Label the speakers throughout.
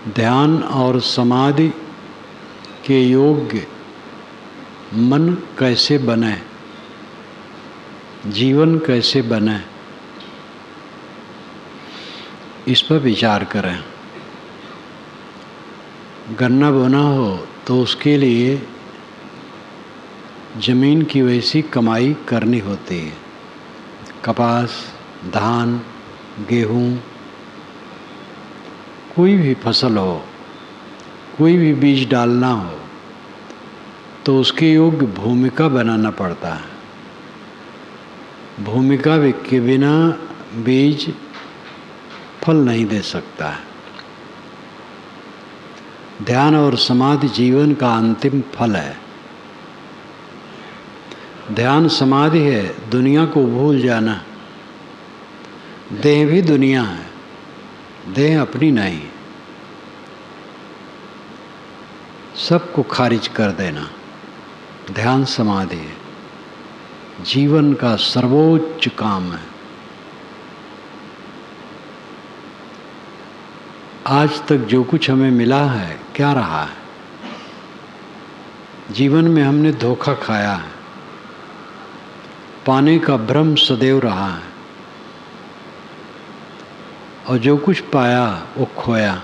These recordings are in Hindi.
Speaker 1: ध्यान और समाधि के योग्य मन कैसे बने, जीवन कैसे बने, इस पर विचार करें। गन्ना बोना हो तो उसके लिए जमीन की वैसी कमाई करनी होती है। कपास, धान, गेहूँ, कोई भी फसल हो, कोई भी बीज डालना हो तो उसके योग्य भूमिका बनाना पड़ता है। भूमिका के बिना बीज फल नहीं दे सकता है। ध्यान और समाधि जीवन का अंतिम फल है। ध्यान समाधि है दुनिया को भूल जाना। देह भी दुनिया है, देह अपनी नहीं। सबको खारिज कर देना ध्यान समाधि है। जीवन का सर्वोच्च काम है। आज तक जो कुछ हमें मिला है क्या रहा है? जीवन में हमने धोखा खाया है। पाने का भ्रम सदैव रहा है और जो कुछ पाया वो खोया।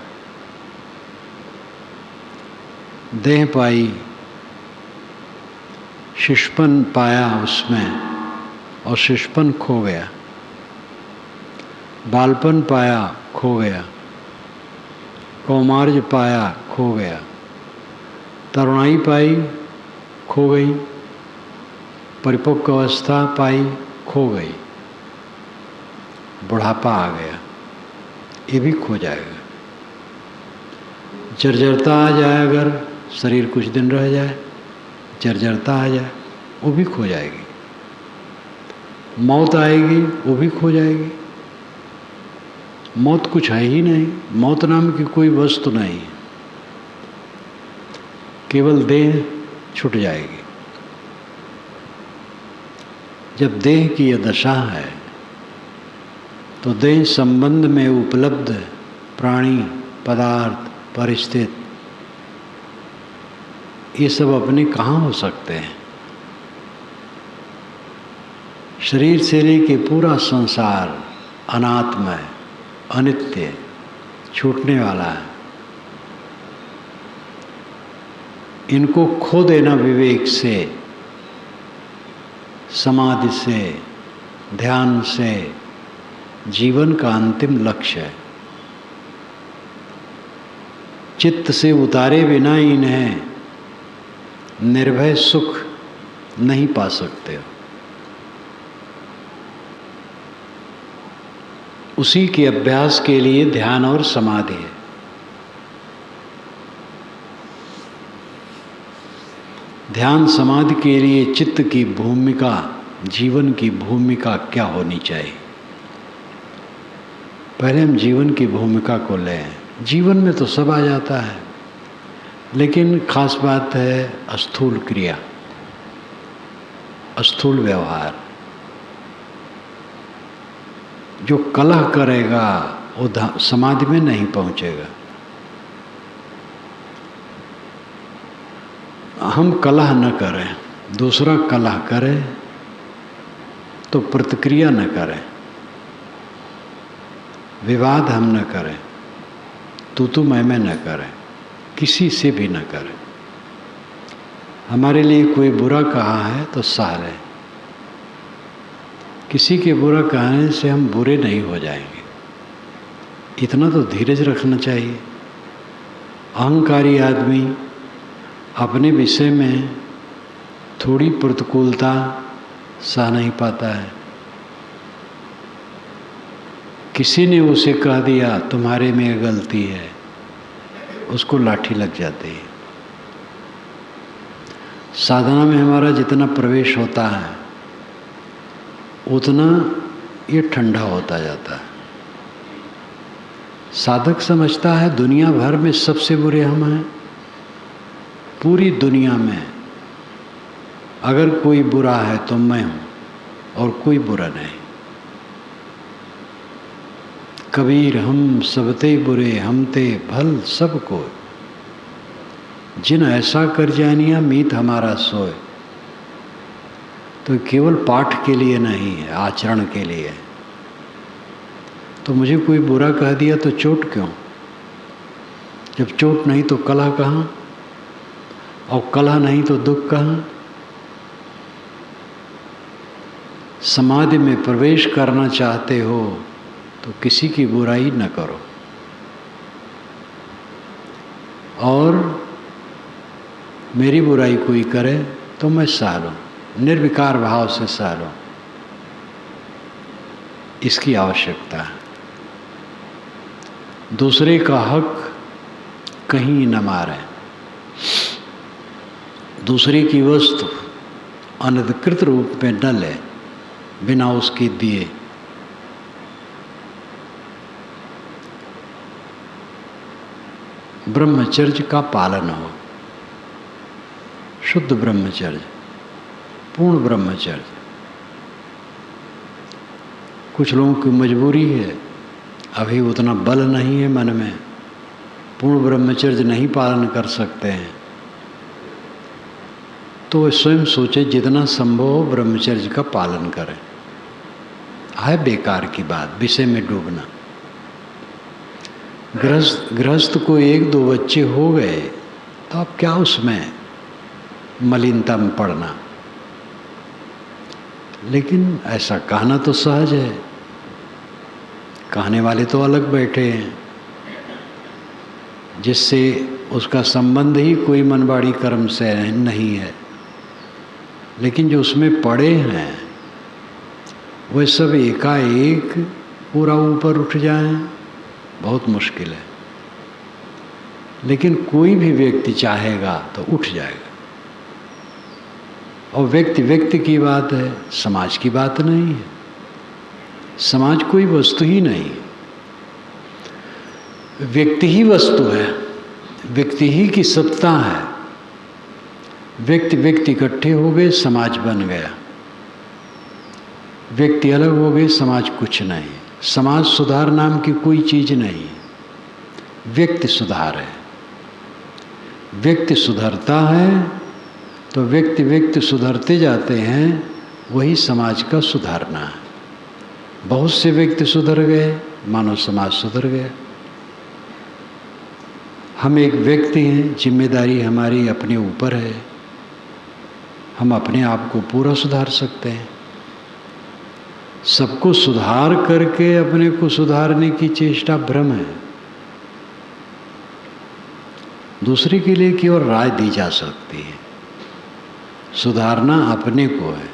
Speaker 1: देह पाई, शिशुपन पाया उसमें और शिशुपन खो गया। बालपन पाया, खो गया। कौमार्ज पाया, खो गया। तरुणाई पाई, खो गई। परिपक्व अवस्था पाई, खो गई। बुढ़ापा आ गया, ये भी खो जाएगा। जर्जरता आ जाए, अगर शरीर कुछ दिन रह जाए, जर्जरता आ जाए, वो भी खो जाएगी। मौत आएगी, वो भी खो जाएगी। मौत कुछ है ही नहीं। मौत नाम की कोई वस्तु नहीं है। केवल देह छूट जाएगी। जब देह की यह दशा है तो देह संबंध में उपलब्ध प्राणी, पदार्थ, परिस्थिति, ये सब अपने कहाँ हो सकते हैं? शरीर से लेके पूरा संसार अनात्म है, अनित्य, छूटने वाला है। इनको खो देना विवेक से, समाधि से, ध्यान से जीवन का अंतिम लक्ष्य है। चित्त से उतारे बिना इन्हें निर्भय सुख नहीं पा सकते हो। उसी के अभ्यास के लिए ध्यान और समाधि है। ध्यान समाधि के लिए चित्त की भूमिका, जीवन की भूमिका क्या होनी चाहिए? पहले हम जीवन की भूमिका को लें। जीवन में तो सब आ जाता है, लेकिन खास बात है स्थूल क्रिया, स्थूल व्यवहार। जो कलह करेगा वो समाधि में नहीं पहुंचेगा। हम कलह न करें, दूसरा कलह करे तो प्रतिक्रिया न करें। विवाद हम न करें, तू मैं न करें, किसी से भी न करें। हमारे लिए कोई बुरा कहा है तो सह लें। किसी के बुरा कहने से हम बुरे नहीं हो जाएंगे, इतना तो धीरज रखना चाहिए। अहंकारी आदमी अपने विषय में थोड़ी प्रतिकूलता सह नहीं पाता है। किसी ने उसे कह दिया तुम्हारे में गलती है, उसको लाठी लग जाती है। साधना में हमारा जितना प्रवेश होता है उतना ये ठंडा होता जाता है। साधक समझता है दुनिया भर में सबसे बुरे हम हैं। पूरी दुनिया में अगर कोई बुरा है तो मैं हूँ और कोई बुरा नहीं। कबीर हम सबते बुरे हम ते भल सब को, जिन ऐसा कर जानिया मीत हमारा सोए। तो केवल पाठ के लिए नहीं है, आचरण के लिए है। तो मुझे कोई बुरा कह दिया तो चोट क्यों? जब चोट नहीं तो कलह कहाँ, और कलह नहीं तो दुख कहाँ? समाधि में प्रवेश करना चाहते हो तो किसी की बुराई न करो, और मेरी बुराई कोई करे तो मैं सह लूं, निर्विकार भाव से सह लूं। इसकी आवश्यकता है। दूसरे का हक कहीं न मारे, दूसरे की वस्तु अनधिकृत रूप में न ले, बिना उसके दिए। ब्रह्मचर्य का पालन हो, शुद्ध ब्रह्मचर्य, पूर्ण ब्रह्मचर्य। कुछ लोगों की मजबूरी है, अभी उतना बल नहीं है मन में, पूर्ण ब्रह्मचर्य नहीं पालन कर सकते हैं, तो वे स्वयं सोचे जितना संभव हो ब्रह्मचर्य का पालन करें। है बेकार की बात विषय में डूबना। गृहस्थ को 1-2 बच्चे हो गए तो अब क्या उसमें मलिनता में पड़ना। लेकिन ऐसा कहना तो सहज है, कहने वाले तो अलग बैठे हैं, जिससे उसका संबंध ही कोई मनवाड़ी कर्म से नहीं है। लेकिन जो उसमें पड़े हैं वे सब एकाएक पूरा ऊपर उठ जाएं, बहुत मुश्किल है। लेकिन कोई भी व्यक्ति चाहेगा तो उठ जाएगा। और व्यक्ति व्यक्ति की बात है, समाज की बात नहीं है। समाज कोई वस्तु ही नहीं, व्यक्ति ही वस्तु है, व्यक्ति ही की सत्ता है। व्यक्ति व्यक्ति इकट्ठे हो गए, समाज बन गया। व्यक्ति अलग हो गए, समाज कुछ नहीं। समाज सुधार नाम की कोई चीज नहीं, व्यक्ति सुधार है। व्यक्ति सुधरता है तो व्यक्ति व्यक्ति सुधरते जाते हैं, वही समाज का सुधारना है। बहुत से व्यक्ति सुधर गए, मानव समाज सुधर गया। हम एक व्यक्ति हैं, जिम्मेदारी हमारी अपने ऊपर है। हम अपने आप को पूरा सुधार सकते हैं। सबको सुधार करके अपने को सुधारने की चेष्टा भ्रम है। दूसरे के लिए केवल राय दी जा सकती है, सुधारना अपने को है।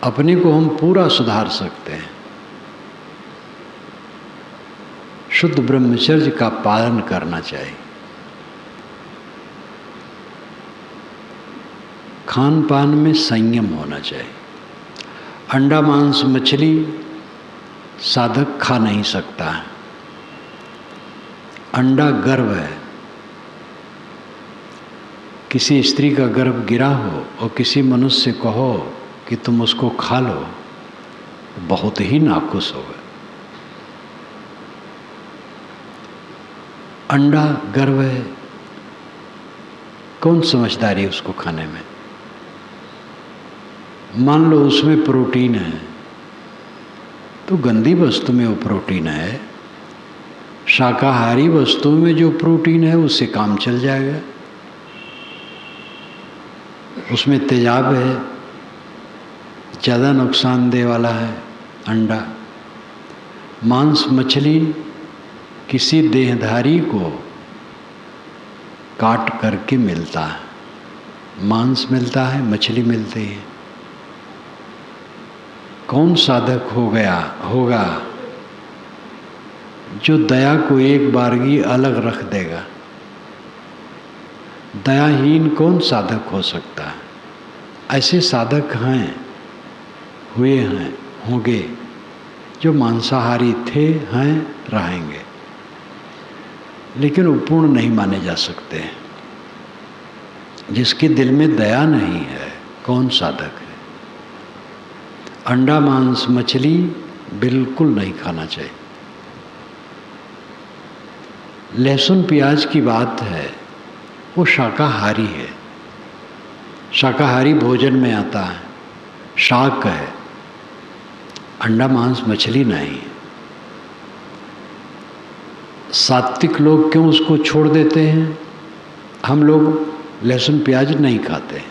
Speaker 1: अपने को हम पूरा सुधार सकते हैं। शुद्ध ब्रह्मचर्य का पालन करना चाहिए। खान पान में संयम होना चाहिए। अंडा मांस मछली साधक खा नहीं सकता है। अंडा गर्भ है। किसी स्त्री का गर्भ गिरा हो और किसी मनुष्य से कहो कि तुम उसको खा लो, बहुत ही नाखुश होगा। अंडा गर्भ है, कौन समझदारी है उसको खाने में। मान लो उसमें प्रोटीन है, तो गंदी वस्तु में वो प्रोटीन है। शाकाहारी वस्तु में जो प्रोटीन है उससे काम चल जाएगा। उसमें तेजाब है, ज़्यादा नुकसानदेह वाला है अंडा। मांस मछली किसी देहधारी को काट करके मिलता है, मांस मिलता है, मछली मिलती है। कौन साधक होगा जो दया को एक बारगी अलग रख देगा। दयाहीन कौन साधक हो सकता है। ऐसे साधक हुए हैं, होंगे जो मांसाहारी थे, हैं, रहेंगे, लेकिन वो पूर्ण नहीं माने जा सकते। जिसके दिल में दया नहीं है, कौन साधक है। अंडा मांस मछली बिल्कुल नहीं खाना चाहिए। लहसुन प्याज की बात है, वो शाकाहारी है, शाकाहारी भोजन में आता है, शाक है, अंडा मांस मछली नहीं। सात्विक लोग क्यों उसको छोड़ देते हैं? हम लोग लहसुन प्याज नहीं खाते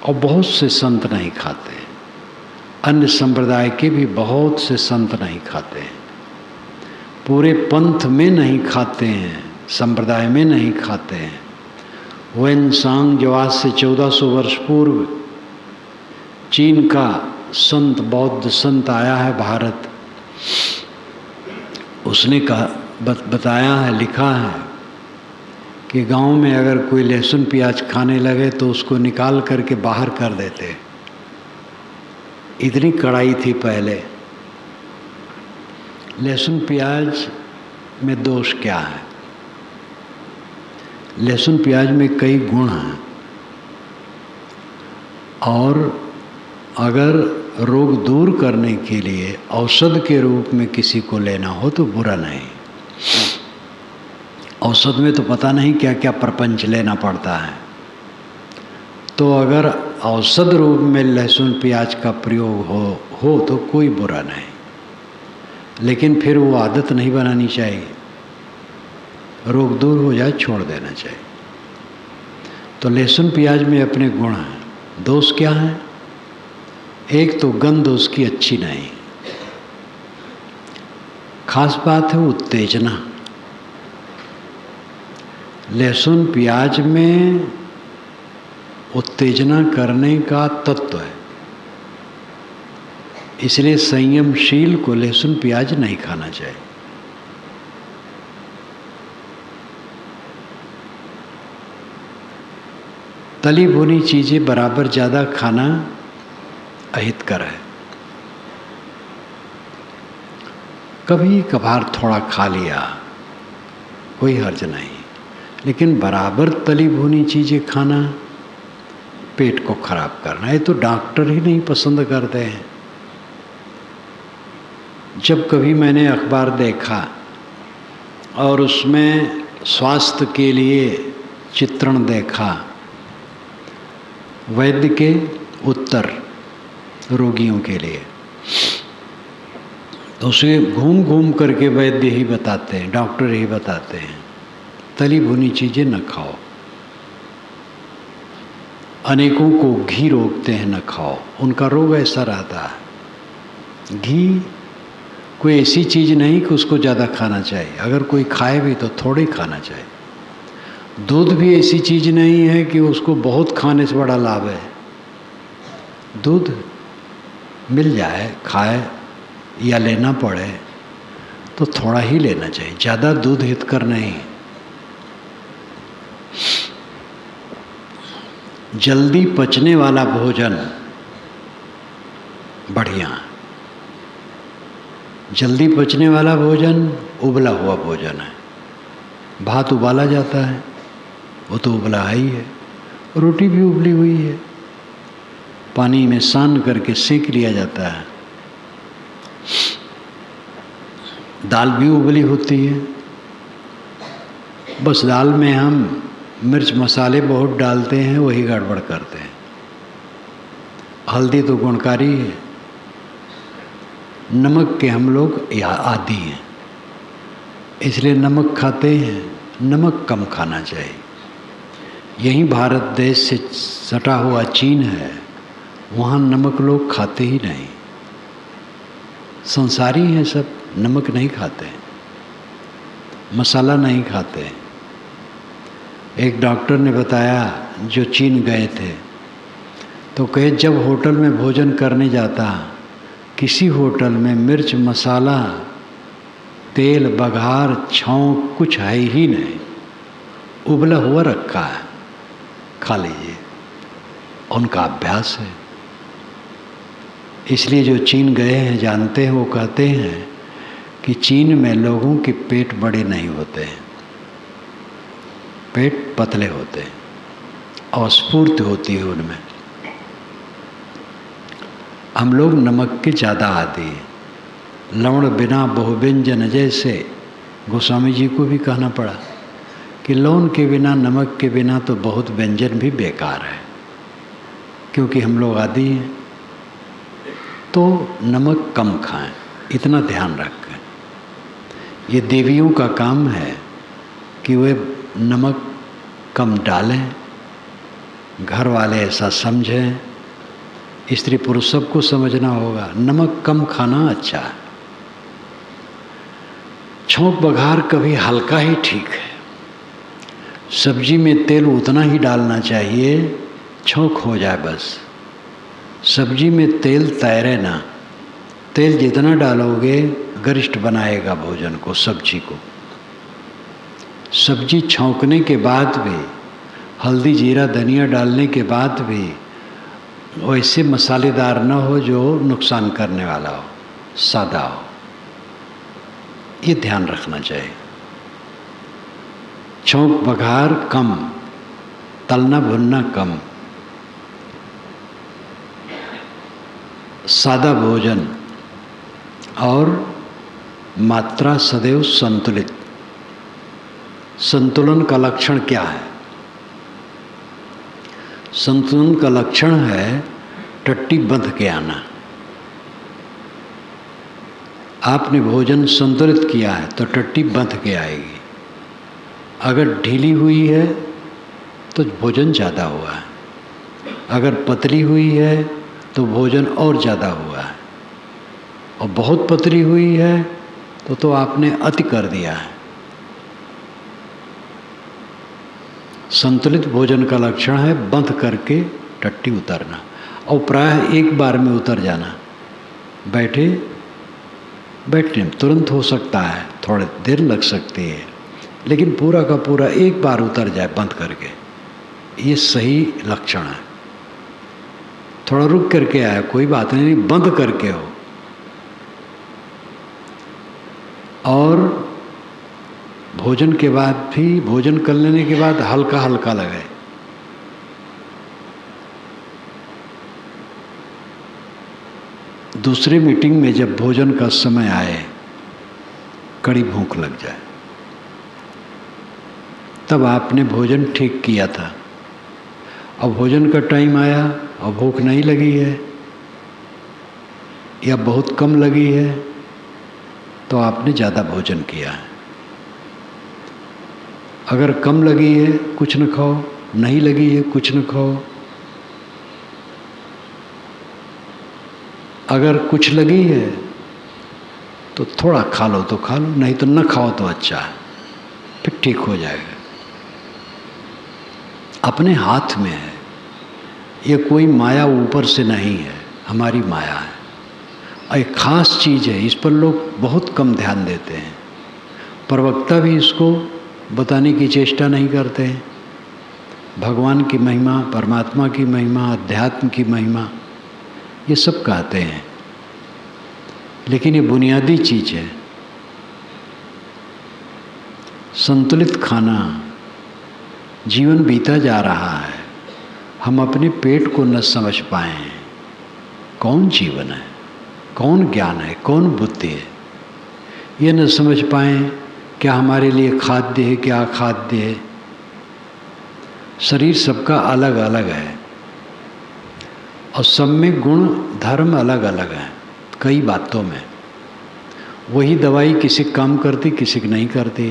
Speaker 1: और बहुत से संत नहीं खाते, अन्य संप्रदाय के भी बहुत से संत नहीं खाते हैं, पूरे पंथ में नहीं खाते हैं, संप्रदाय में नहीं खाते हैं। वेनसांग जो आज से 1400 वर्ष पूर्व चीन का संत, बौद्ध संत आया है भारत, उसने कहा, बताया है, लिखा है कि गांव में अगर कोई लहसुन प्याज खाने लगे तो उसको निकाल करके बाहर कर देते। इतनी कड़ाई थी पहले। लहसुन प्याज में दोष क्या है? लहसुन प्याज में कई गुण हैं और अगर रोग दूर करने के लिए औषध के रूप में किसी को लेना हो तो बुरा नहीं। औषध में तो पता नहीं क्या क्या प्रपंच लेना पड़ता है, तो अगर औषध रूप में लहसुन प्याज का प्रयोग हो तो कोई बुरा नहीं, लेकिन फिर वो आदत नहीं बनानी चाहिए। रोग दूर हो जाए छोड़ देना चाहिए। तो लहसुन प्याज में अपने गुण हैं। दोष क्या है? एक तो गंध उसकी अच्छी नहीं, खास बात है उत्तेजना। लहसुन प्याज में उत्तेजना करने का तत्व है, इसलिए संयमशील को लहसुन प्याज नहीं खाना चाहिए। तली भुनी चीज़ें बराबर ज़्यादा खाना अहितकर है। कभी कभार थोड़ा खा लिया, कोई हर्ज नहीं, लेकिन बराबर तली भुनी चीज़ें खाना पेट को खराब करना, ये तो डॉक्टर ही नहीं पसंद करते हैं। जब कभी मैंने अखबार देखा और उसमें स्वास्थ्य के लिए चित्रण देखा, वैद्य के उत्तर रोगियों के लिए, तो उसे घूम घूम करके वैद्य ही बताते हैं, डॉक्टर ही बताते हैं, तली भुनी चीज़ें न खाओ। अनेकों को घी रोकते हैं, न खाओ, उनका रोग ऐसा रहता है। घी कोई ऐसी चीज़ नहीं कि उसको ज़्यादा खाना चाहिए, अगर कोई खाए भी तो थोड़ी खाना चाहिए। दूध भी ऐसी चीज़ नहीं है कि उसको बहुत खाने से बड़ा लाभ है। दूध मिल जाए, खाए या लेना पड़े तो थोड़ा ही लेना चाहिए, ज़्यादा दूध हितकर नहीं। जल्दी पचने वाला भोजन बढ़िया, जल्दी पचने वाला भोजन उबला हुआ भोजन है। भात उबाला जाता है, वो तो उबला ही है। रोटी भी उबली हुई है, पानी में सान करके सेक लिया जाता है। दाल भी उबली होती है, बस दाल में हम मिर्च मसाले बहुत डालते हैं, वही गड़बड़ करते हैं। हल्दी तो गुणकारी है, नमक के हम लोग आदी हैं, इसलिए नमक खाते हैं। नमक कम खाना चाहिए। यहीं भारत देश से सटा हुआ चीन है, वहाँ नमक लोग खाते ही नहीं, संसारी हैं सब, नमक नहीं खाते, मसाला नहीं खाते। एक डॉक्टर ने बताया जो चीन गए थे, तो कहे जब होटल में भोजन करने जाता, किसी होटल में मिर्च मसाला तेल बघार छौंक कुछ है ही नहीं, उबला हुआ रखा है, खा लीजिए। उनका अभ्यास है। इसलिए जो चीन गए हैं जानते हैं, वो कहते हैं कि चीन में लोगों के पेट बड़े नहीं होते हैं, पेट पतले होते हैं और स्फूर्ति होती है उनमें। हम लोग नमक के ज़्यादा आदी हैं। लवण बिना बहुव्यंजन, जैसे गोस्वामी जी को भी कहना पड़ा कि लौन के बिना, नमक के बिना तो बहुत व्यंजन भी बेकार है, क्योंकि हम लोग आदी हैं। तो नमक कम खाएं, इतना ध्यान रखें। ये देवियों का काम है कि वे नमक कम डालें, घर वाले ऐसा समझें, स्त्री पुरुष सबको समझना होगा नमक कम खाना अच्छा है। छौंक बघार कभी हल्का ही ठीक है। सब्जी में तेल उतना ही डालना चाहिए, छौंक हो जाए बस। सब्जी में तेल तैरे ना, तेल जितना डालोगे गरिष्ठ बनाएगा भोजन को, सब्जी को। सब्जी छौंकने के बाद भी, हल्दी जीरा धनिया डालने के बाद भी वैसे मसालेदार न हो जो नुकसान करने वाला हो, सादा हो। ये ध्यान रखना चाहिए। छौंक बघार कम, तलना भुनना कम, सादा भोजन और मात्रा सदैव संतुलित। संतुलन का लक्षण क्या है? संतुलन का लक्षण है टट्टी बंध के आना। आपने भोजन संतुलित किया है तो टट्टी बंध के आएगी। अगर ढीली हुई है तो भोजन ज़्यादा हुआ है, अगर पतली हुई है तो भोजन और ज़्यादा हुआ है, और बहुत पतली हुई है तो आपने अति कर दिया है। संतुलित भोजन का लक्षण है बंद करके टट्टी उतरना, और प्रायः एक बार में उतर जाना। बैठने में तुरंत हो सकता है, थोड़ी देर लग सकती है, लेकिन पूरा का पूरा एक बार उतर जाए बंद करके, ये सही लक्षण है। थोड़ा रुक करके आया कोई बात नहीं, बंद करके हो। और भोजन के बाद भी, भोजन कर लेने के बाद हल्का हल्का लगे। दूसरे मीटिंग में जब भोजन का समय आए, कड़ी भूख लग जाए, तब आपने भोजन ठीक किया था। अब भोजन का टाइम आया और भूख नहीं लगी है या बहुत कम लगी है, तो आपने ज़्यादा भोजन किया है। अगर कम लगी है कुछ न खाओ, नहीं लगी है कुछ न खाओ। अगर कुछ लगी है तो थोड़ा खा लो तो खा लो, नहीं तो न खाओ तो अच्छा है, फिर ठीक हो जाएगा। अपने हाथ में है, ये कोई माया ऊपर से नहीं है, हमारी माया है। और एक खास चीज़ है, इस पर लोग बहुत कम ध्यान देते हैं। प्रवक्ता भी इसको बताने की चेष्टा नहीं करते हैं। भगवान की महिमा, परमात्मा की महिमा, अध्यात्म की महिमा, ये सब कहते हैं, लेकिन ये बुनियादी चीज़ है। संतुलित खाना। जीवन बीता जा रहा है, हम अपने पेट को न समझ पाए हैं। कौन जीवन है, कौन ज्ञान है, कौन बुद्धि है, ये न समझ पाए क्या हमारे लिए खाद्य है, क्या अखाद्य है। शरीर सबका अलग अलग है और सब में गुण धर्म अलग अलग हैं कई बातों में। वही दवाई किसी काम करती, किसी की नहीं करती।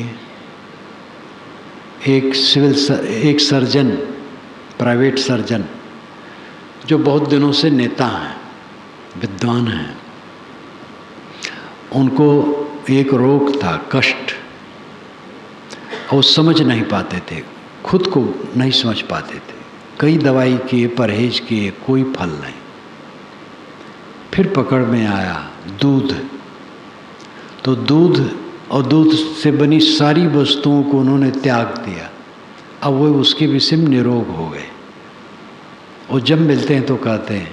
Speaker 1: एक सर्जन, प्राइवेट सर्जन, जो बहुत दिनों से नेता हैं, विद्वान हैं, उनको एक रोग था, कष्ट, और समझ नहीं पाते थे, खुद को नहीं समझ पाते थे। कई दवाई किए, परहेज किए, कोई फल नहीं। फिर पकड़ में आया दूध। तो दूध और दूध से बनी सारी वस्तुओं को उन्होंने त्याग दिया। अब वो उसके विषय में निरोग हो गए। और जब मिलते हैं तो कहते हैं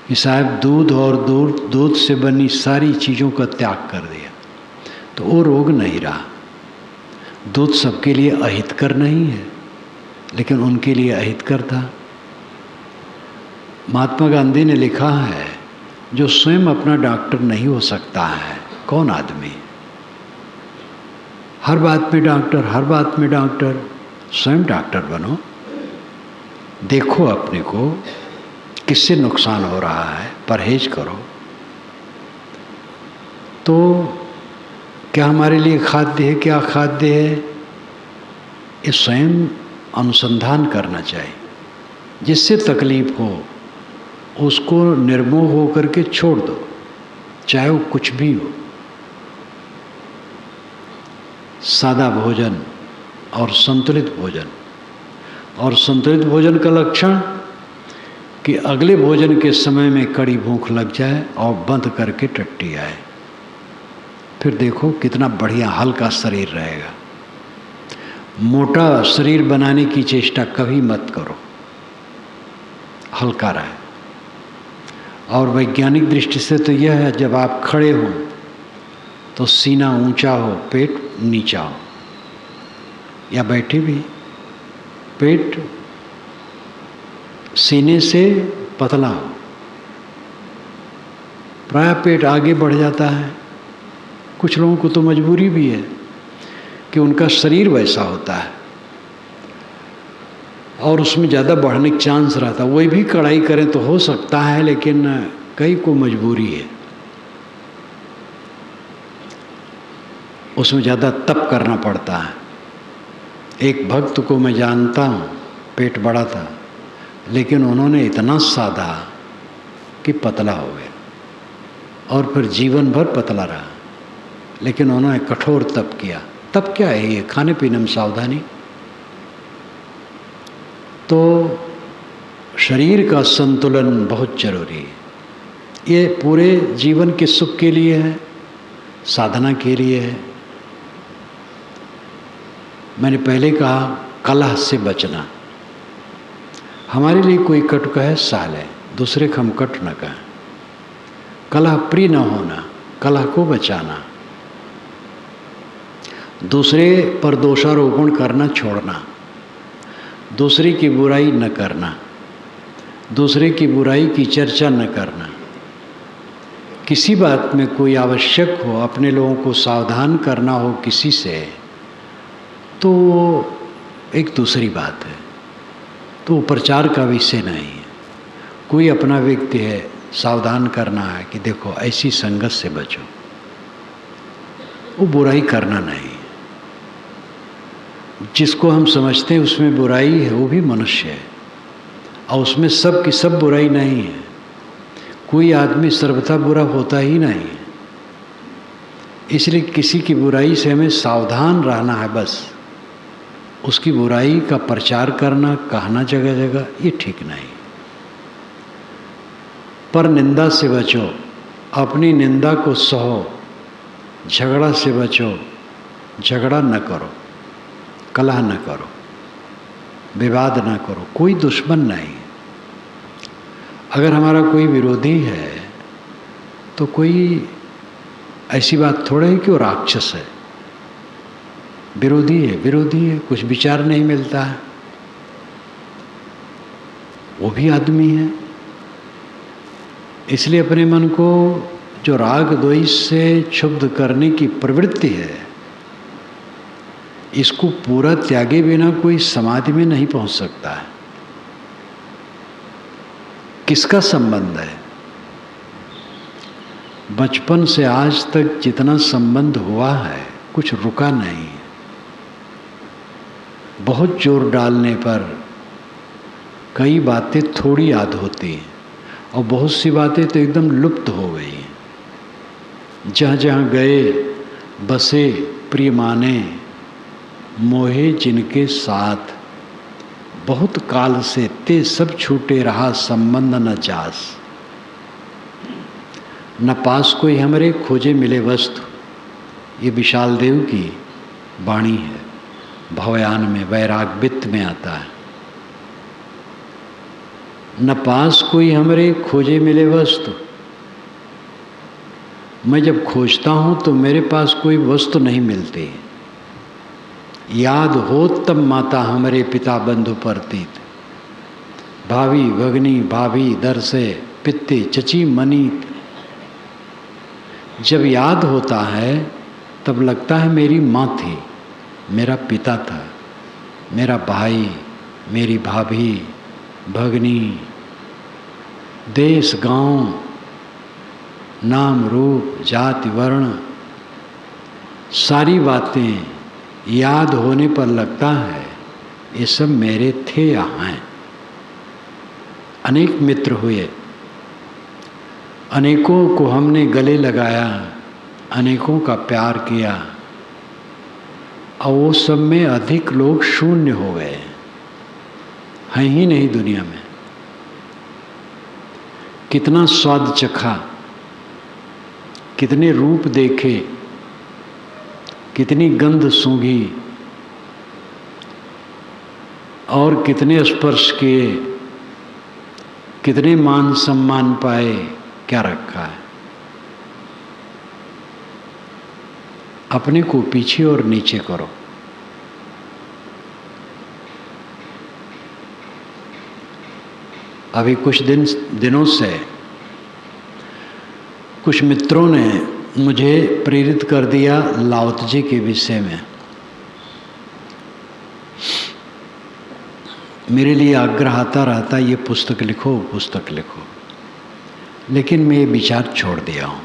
Speaker 1: कि साहब दूध और दूध से बनी सारी चीज़ों का त्याग कर दिया, तो वो रोग नहीं रहा। दूध सबके लिए अहितकर नहीं है, लेकिन उनके लिए अहितकर था। महात्मा गांधी ने लिखा है जो स्वयं अपना डॉक्टर नहीं हो सकता है, कौन आदमी? हर बात में डॉक्टर, हर बात में डॉक्टर। स्वयं डॉक्टर बनो, देखो अपने को किससे नुकसान हो रहा है, परहेज करो। तो क्या हमारे लिए खाद्य है, क्या खाद्य है, ये स्वयं अनुसंधान करना चाहिए। जिससे तकलीफ हो उसको निर्मोह होकर के छोड़ दो, चाहे वो कुछ भी हो। सादा भोजन और संतुलित भोजन। और संतुलित भोजन का लक्षण कि अगले भोजन के समय में कड़ी भूख लग जाए और बंद करके टट्टी आए, फिर देखो कितना बढ़िया हल्का शरीर रहेगा। मोटा शरीर बनाने की चेष्टा कभी मत करो, हल्का रहे। और वैज्ञानिक दृष्टि से तो यह है, जब आप खड़े हो तो सीना ऊंचा हो, पेट नीचा हो, या बैठे भी पेट सीने से पतला हो। प्राय पेट आगे बढ़ जाता है। कुछ लोगों को तो मजबूरी भी है कि उनका शरीर वैसा होता है और उसमें ज़्यादा बढ़ने का चांस रहता है। वही भी कड़ाई करें तो हो सकता है, लेकिन कई को मजबूरी है, उसमें ज़्यादा तप करना पड़ता है। एक भक्त को मैं जानता हूँ, पेट बड़ा था, लेकिन उन्होंने इतना साधा कि पतला हो गया और फिर जीवन भर पतला रहा। लेकिन उन्होंने कठोर तप किया। तप क्या है? ये खाने पीने में सावधानी। तो शरीर का संतुलन बहुत जरूरी है। ये पूरे जीवन के सुख के लिए है, साधना के लिए है। मैंने पहले कहा कलह से बचना। हमारे लिए कोई कटु कहे सह ले, दूसरे को हम कट न कहें। कलह प्रिय न होना, कलह को बचाना। दूसरे पर दोषारोपण करना छोड़ना, दूसरे की बुराई न करना, दूसरे की बुराई की चर्चा न करना। किसी बात में कोई आवश्यक हो, अपने लोगों को सावधान करना हो किसी से, तो वो एक दूसरी बात है, तो प्रचार का विषय नहीं है। कोई अपना व्यक्ति है, सावधान करना है कि देखो ऐसी संगत से बचो, वो बुराई करना नहीं। जिसको हम समझते हैं उसमें बुराई है, वो भी मनुष्य है, और उसमें सब की सब बुराई नहीं है। कोई आदमी सर्वथा बुरा होता ही नहीं है। इसलिए किसी की बुराई से हमें सावधान रहना है बस। उसकी बुराई का प्रचार करना, कहना जगह जगह, ये ठीक नहीं। पर निंदा से बचो, अपनी निंदा को सहो। झगड़ा से बचो, झगड़ा न करो, कलह न करो, विवाद न करो। कोई दुश्मन नहीं। अगर हमारा कोई विरोधी है तो कोई ऐसी बात थोड़ा है कि वो राक्षस है। विरोधी है, विरोधी है, कुछ विचार नहीं मिलता है, वो भी आदमी है। इसलिए अपने मन को जो राग द्वेष से क्षुब्ध करने की प्रवृत्ति है, इसको पूरा त्यागे बिना कोई समाधि में नहीं पहुंच सकता है। किसका संबंध है? बचपन से आज तक जितना संबंध हुआ है, कुछ रुका नहीं। बहुत जोर डालने पर कई बातें थोड़ी याद होती हैं और बहुत सी बातें तो एकदम लुप्त हो गई हैं। जहाँ जहाँ गए बसे प्रिय माने, मोहे जिनके साथ, बहुत काल से ते सब छूटे रहा संबंध न जास। न पास कोई हमरे खोजे मिले वस्तु। ये विशाल देव की वाणी है, भवयान में वैराग वित्त में आता है। न पास कोई हमरे खोजे मिले वस्तु। मैं जब खोजता हूँ तो मेरे पास कोई वस्तु नहीं मिलती। याद हो तब माता हमारे पिता बंधु परतीत। भाभी भगनी भाभी दर से पित्ते चची मनी जब याद होता है तब लगता है मेरी माँ थी, मेरा पिता था, मेरा भाई, मेरी भाभी, भगनी, देश, गांव, नाम, रूप, जाति, वर्ण, सारी बातें याद होने पर लगता है ये सब मेरे थे या हैं। अनेक मित्र हुए, अनेकों को हमने गले लगाया, अनेकों का प्यार किया, और वो सब में अधिक लोग शून्य हो गए, हैं ही नहीं दुनिया में। कितना स्वाद चखा, कितने रूप देखे, कितनी गंध सूंघी, और कितने स्पर्श किए, कितने मान सम्मान पाए, क्या रखा है। अपने को पीछे और नीचे करो। अभी कुछ दिनों से कुछ मित्रों ने मुझे प्रेरित कर दिया लाओ त्से के विषय में। मेरे लिए आग्रह आता रहता, ये पुस्तक लिखो, पुस्तक लिखो, लेकिन मैं ये विचार छोड़ दिया हूँ।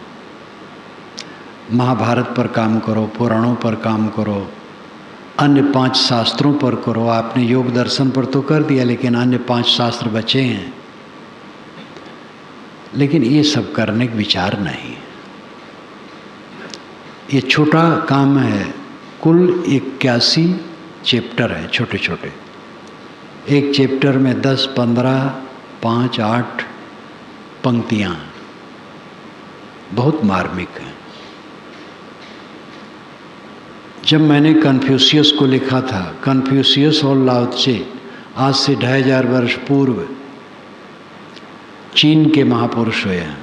Speaker 1: महाभारत पर काम करो, पुराणों पर काम करो, अन्य 5 शास्त्रों पर करो। आपने योग दर्शन पर तो कर दिया, लेकिन अन्य 5 शास्त्र बचे हैं। लेकिन ये सब करने का विचार नहीं। ये छोटा काम है। कुल 81 चैप्टर है, छोटे छोटे। एक चैप्टर में 10, 15, 5, 8 पंक्तियाँ, बहुत मार्मिक है। जब मैंने कन्फ्यूशियस को लिखा था, कन्फ्यूशियस और लाओ त्से आज से 2500 वर्ष पूर्व चीन के महापुरुष हुए हैं।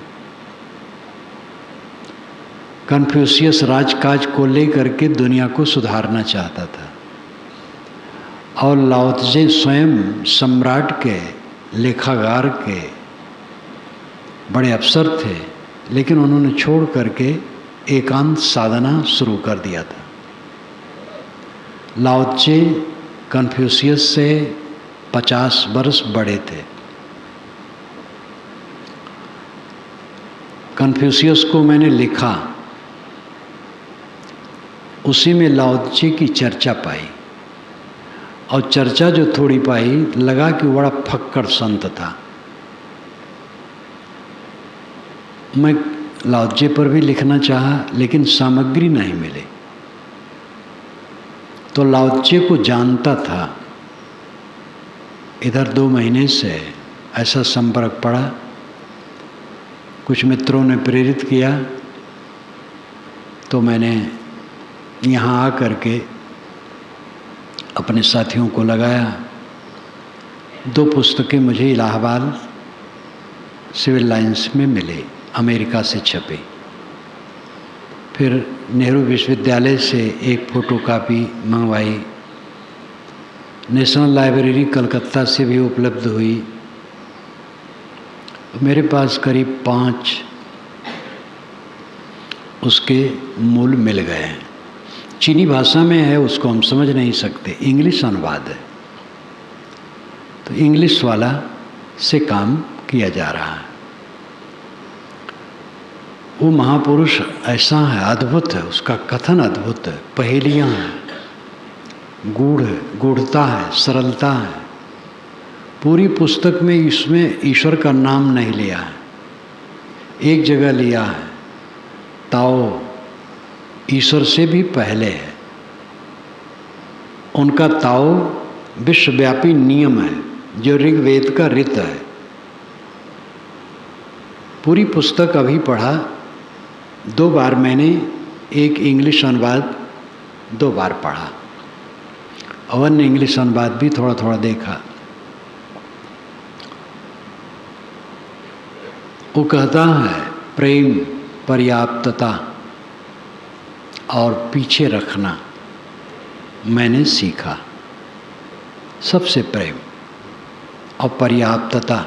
Speaker 1: कन्फ्यूशियस राजकाज को लेकर के दुनिया को सुधारना चाहता था, और लाओ त्से स्वयं सम्राट के, लेखागार के बड़े अफसर थे, लेकिन उन्होंने छोड़ करके एकांत साधना शुरू कर दिया था। लाओ त्से कन्फ्यूशियस से 50 वर्ष बड़े थे। कन्फ्यूशियस को मैंने लिखा, उसी में लाओ त्से की चर्चा पाई, और चर्चा जो थोड़ी पाई, लगा कि बड़ा फक्कड़ संत था। मैं लाओ त्से पर भी लिखना चाहा, लेकिन सामग्री नहीं मिली। तो लाओ त्से को जानता था। इधर 2 महीने से ऐसा संपर्क पड़ा, कुछ मित्रों ने प्रेरित किया, तो मैंने यहाँ आकर के अपने साथियों को लगाया। 2 पुस्तकें मुझे इलाहाबाद सिविल लाइंस में मिले, अमेरिका से छपे। फिर नेहरू विश्वविद्यालय से एक फ़ोटोकॉपी मंगवाई, नेशनल लाइब्रेरी कलकत्ता से भी उपलब्ध हुई। मेरे पास करीब 5 उसके मूल मिल गए हैं। चीनी भाषा में है, उसको हम समझ नहीं सकते, इंग्लिश अनुवाद है, तो इंग्लिश वाला से काम किया जा रहा है। वो महापुरुष ऐसा है, अद्भुत है, उसका कथन अद्भुत है, पहेलियाँ हैं, गूढ़ता है, सरलता है। पूरी पुस्तक में इसमें ईश्वर का नाम नहीं लिया है। एक जगह लिया है, ताओ ईश्वर से भी पहले है। उनका ताओ विश्वव्यापी नियम है, जो ऋग्वेद का ऋत है। पूरी पुस्तक अभी पढ़ा, 2 बार मैंने एक इंग्लिश अनुवाद 2 बार पढ़ा, और अन्य इंग्लिश अनुवाद भी थोड़ा थोड़ा देखा। वो कहता है प्रेम, पर्याप्तता और पीछे रखना मैंने सीखा। सबसे प्रेम और पर्याप्तता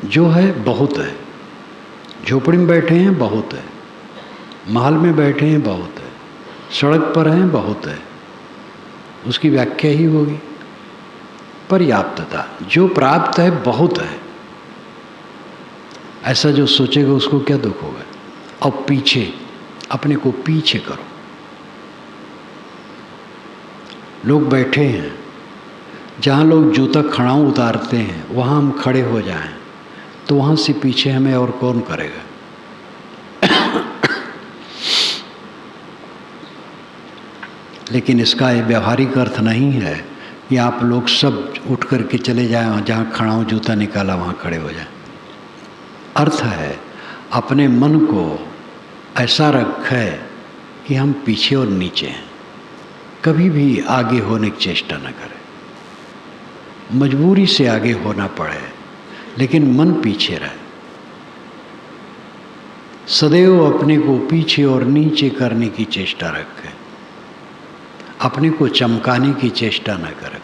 Speaker 1: जो है बहुत है, झोपड़ी में बैठे हैं बहुत है, महल में बैठे हैं बहुत है, सड़क पर हैं बहुत है, उसकी व्याख्या ही होगी पर्याप्तता। जो प्राप्त है बहुत है, ऐसा जो सोचेगा उसको क्या दुख होगा। और पीछे, अपने को पीछे करो। लोग बैठे हैं, जहाँ लोग जूता खड़ाऊ उतारते हैं वहाँ हम खड़े हो जाएं, तो वहाँ से पीछे हमें और कौन करेगा। लेकिन इसका ये व्यवहारिक अर्थ नहीं है कि आप लोग सब उठ कर के चले जाएं, जहाँ खड़ाऊ जूता निकाला वहाँ खड़े हो जाएं। अर्थ है अपने मन को ऐसा रखे कि हम पीछे और नीचे हैं, कभी भी आगे होने की चेष्टा न करें। मजबूरी से आगे होना पड़े लेकिन मन पीछे रहे। सदैव अपने को पीछे और नीचे करने की चेष्टा रखें, अपने को चमकाने की चेष्टा न करें,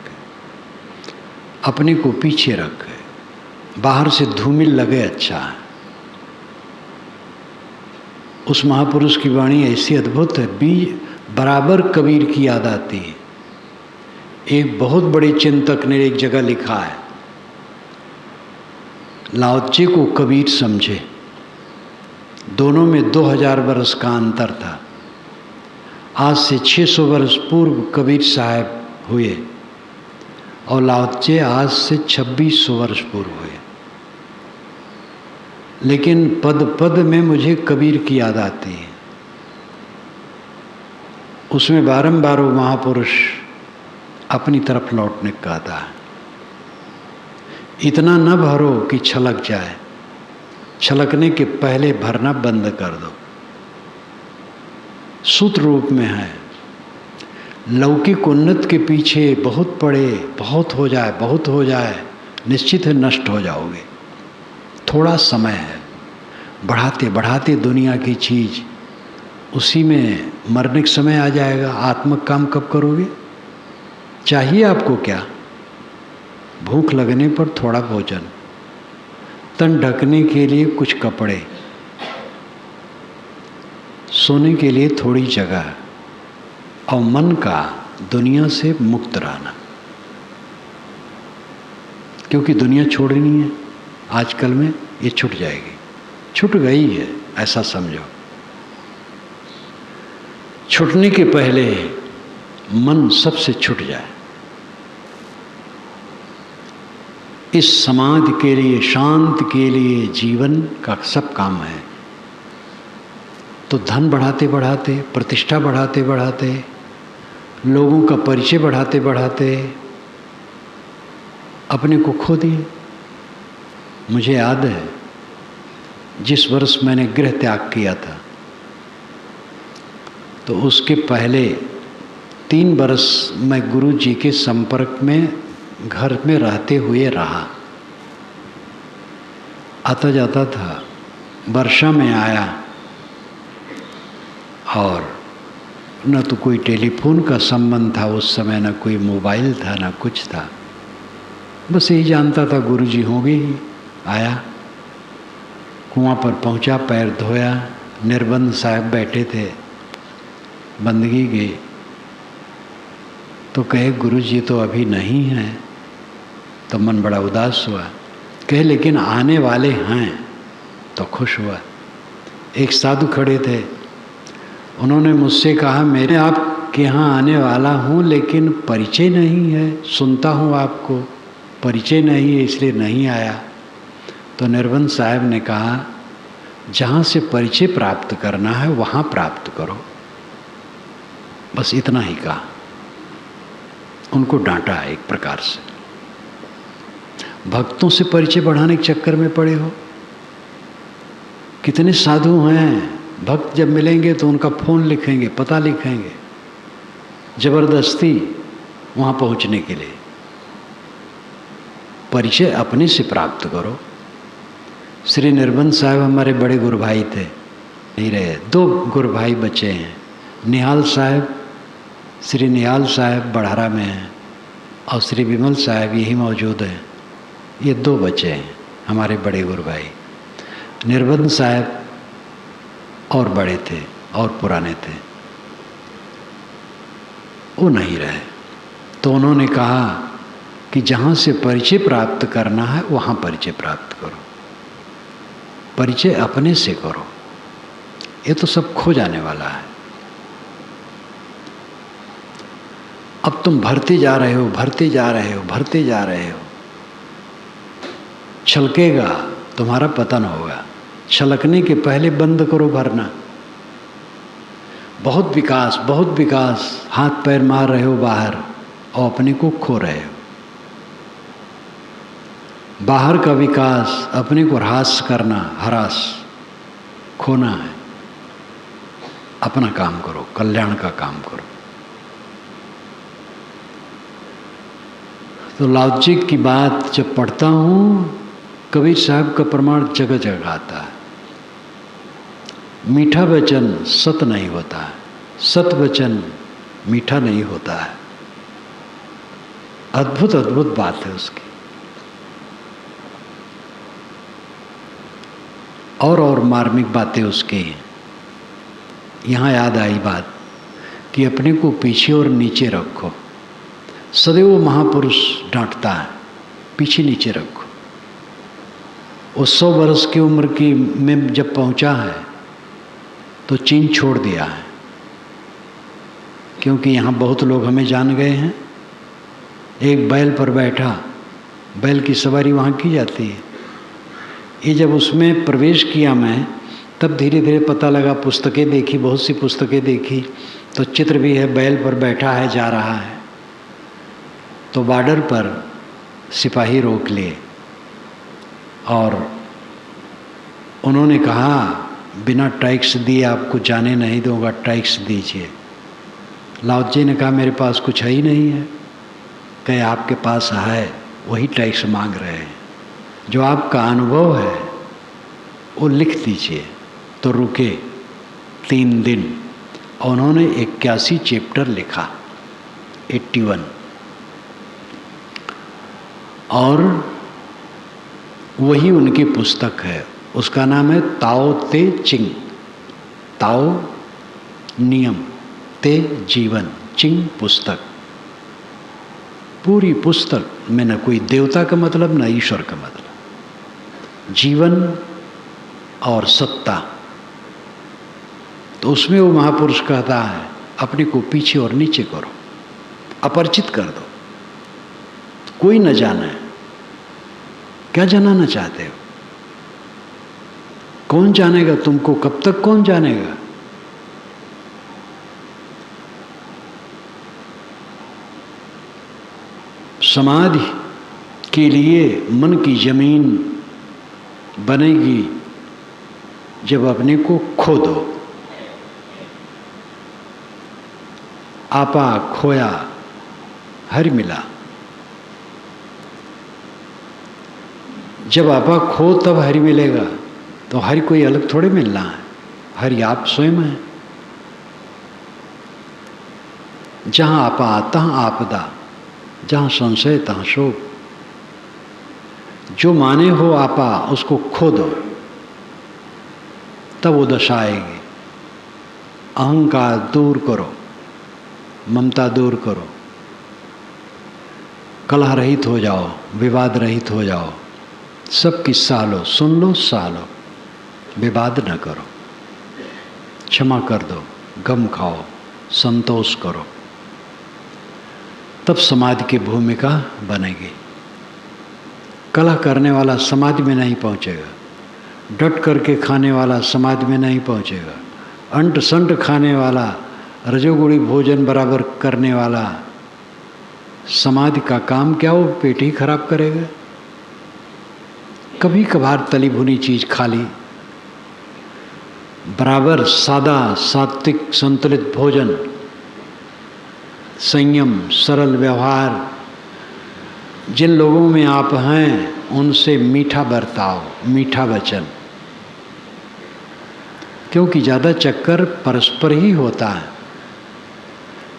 Speaker 1: अपने को पीछे रखें। बाहर से धूमिल लगे अच्छा है। उस महापुरुष की वाणी ऐसी अद्भुत है, बीज बराबर कबीर की याद आती है। एक बहुत बड़े चिंतक ने एक जगह लिखा है, लाओ त्से को कबीर समझे। दोनों में 2000 वर्ष का अंतर था। आज से 600 वर्ष पूर्व कबीर साहब हुए और लाओ त्से आज से 2600 वर्ष पूर्व हुए। लेकिन पद पद में मुझे कबीर की याद आती है। उसमें बारंबार वो महापुरुष अपनी तरफ लौटने का कहता है, इतना न भरो कि छलक जाए, छलकने के पहले भरना बंद कर दो। सूत्र रूप में है, लौकिक उन्नत के पीछे बहुत पड़े, बहुत हो जाए, बहुत हो जाए, निश्चित है नष्ट हो जाओगे। थोड़ा समय है, बढ़ाते बढ़ाते दुनिया की चीज़ उसी में मरने का समय आ जाएगा। आत्मक काम कब करोगे? चाहिए आपको क्या? भूख लगने पर थोड़ा भोजन, तन ढकने के लिए कुछ कपड़े, सोने के लिए थोड़ी जगह, और मन का दुनिया से मुक्त रहना। क्योंकि दुनिया छोड़नी है आजकल में, ये छूट जाएगी, छूट गई है ऐसा समझो। छूटने के पहले मन सबसे छूट जाए। इस समाधि के लिए, शांति के लिए जीवन का सब काम है। तो धन बढ़ाते बढ़ाते, प्रतिष्ठा बढ़ाते बढ़ाते, लोगों का परिचय बढ़ाते बढ़ाते अपने को खो दिए। मुझे याद है जिस वर्ष मैंने गृह त्याग किया था, तो उसके पहले 3 वर्ष मैं गुरु जी के संपर्क में घर में रहते हुए रहा। आता जाता था, वर्षा में आया, और न तो कोई टेलीफोन का संबंध था उस समय, न कोई मोबाइल था, न कुछ था। बस यही जानता था गुरु जी होंगे ही। आया, कुआं पर पहुंचा, पैर धोया, निर्बंध साहब बैठे थे, बंदगी गई। तो कहे गुरु जी तो अभी नहीं हैं। तो मन बड़ा उदास हुआ। कहे लेकिन आने वाले हैं। तो खुश हुआ। एक साधु खड़े थे, उन्होंने मुझसे कहा, मेरे आपके यहाँ आने वाला हूँ लेकिन परिचय नहीं है, सुनता हूँ आपको, परिचय नहीं है इसलिए नहीं आया। तो निर्बंध साहब ने कहा, जहाँ से परिचय प्राप्त करना है वहाँ प्राप्त करो। बस इतना ही कहा। उनको डांटा एक प्रकार से। भक्तों से परिचय बढ़ाने के चक्कर में पड़े हो। कितने साधु हैं, भक्त जब मिलेंगे तो उनका फ़ोन लिखेंगे, पता लिखेंगे, जबरदस्ती वहाँ पहुँचने के लिए। परिचय अपने से प्राप्त करो। श्री निर्बंध साहब हमारे बड़े गुरु भाई थे, नहीं रहे। 2 गुरु भाई बचे हैं, निहाल साहब, श्री निहाल साहब बढ़ारा में हैं, और श्री विमल साहब यही मौजूद हैं। ये 2 बचे हैं हमारे बड़े गुरु भाई। निर्बंध साहब और बड़े थे और पुराने थे, वो नहीं रहे। तो उन्होंने कहा कि जहाँ से परिचय प्राप्त करना है वहाँ परिचय प्राप्त करो, परिचय अपने से करो, ये तो सब खो जाने वाला है। अब तुम भरते जा रहे हो, भरते जा रहे हो, भरते जा रहे हो, छलकेगा, तुम्हारा पतन होगा। छलकने के पहले बंद करो भरना। बहुत विकास, बहुत विकास, हाथ पैर मार रहे हो बाहर और अपने को खो रहे हो। बाहर का विकास, अपने को ह्रास करना, हरास, खोना है। अपना काम करो, कल्याण का काम करो। तो लाओत्से की बात जब पढ़ता हूँ, कबीर साहब का प्रमाण जगह जगह आता है। मीठा वचन सत नहीं होता है, सत वचन मीठा नहीं होता है। अद्भुत अद्भुत बात है उसकी। और मार्मिक बातें उसकी हैं। यहाँ याद आई बात कि अपने को पीछे और नीचे रखो। सदैव महापुरुष डांटता है, पीछे नीचे रखो। वो 100 वर्ष की उम्र की में जब पहुँचा है तो चीन छोड़ दिया है, क्योंकि यहाँ बहुत लोग हमें जान गए हैं। एक बैल पर बैठा, बैल की सवारी वहाँ की जाती है। ये जब उसमें प्रवेश किया मैं, तब धीरे धीरे पता लगा, पुस्तकें देखी, बहुत सी पुस्तकें देखी, तो चित्र भी है, बैल पर बैठा है, जा रहा है। तो बॉर्डर पर सिपाही रोक लिए और उन्होंने कहा, बिना टैक्स दिए आपको जाने नहीं दूंगा, टैक्स दीजिए। लाओत्से ने कहा, मेरे पास कुछ है ही नहीं है। कहे, आपके पास है, वही टैक्स मांग रहे हैं। जो आपका अनुभव है वो लिख दीजिए। तो रुके 3 दिन और उन्होंने 81 चैप्टर लिखा, 81, और वही उनकी पुस्तक है। उसका नाम है ताओ ते चिंग। ताओ नियम, ते जीवन, चिंग पुस्तक। पूरी पुस्तक में न कोई देवता का मतलब, न ईश्वर का मतलब, जीवन और सत्ता। तो उसमें वो महापुरुष कहता है, अपने को पीछे और नीचे करो, अपरिचित कर दो, कोई न जाने। क्या जानना चाहते हो? कौन जानेगा तुमको? कब तक कौन जानेगा? समाधि के लिए मन की जमीन बनेगी जब अपने को खो दो। आपा खोया हरि मिला। जब आपा खो तब हरि मिलेगा। तो हरि कोई अलग थोड़े मिलना है, हरि आप स्वयं है। जहाँ आपा तहाँ आपदा, जहाँ संशय तहाँ शोक। जो माने हो आपा, उसको खो दो, तब वो दशा आएगी। अहंकार दूर करो, ममता दूर करो, कलह रहित हो जाओ, विवाद रहित हो जाओ। सबकी सह लो, सुन लो, सह लो, विवाद न करो, क्षमा कर दो, गम खाओ, संतोष करो। तब समाधि की भूमिका बनेगी। कलह करने वाला समाधि में नहीं पहुंचेगा, डट करके खाने वाला समाधि में नहीं पहुंचेगा, अंट संट खाने वाला, रजोगुणी भोजन बराबर करने वाला समाधि का काम क्या, वो पेट ही खराब करेगा। कभी कभार तली भुनी चीज खा ली, बराबर सादा सात्विक संतुलित भोजन, संयम, सरल व्यवहार, जिन लोगों में आप हैं उनसे मीठा बर्ताव, मीठा वचन। क्योंकि ज़्यादा चक्कर परस्पर ही होता है।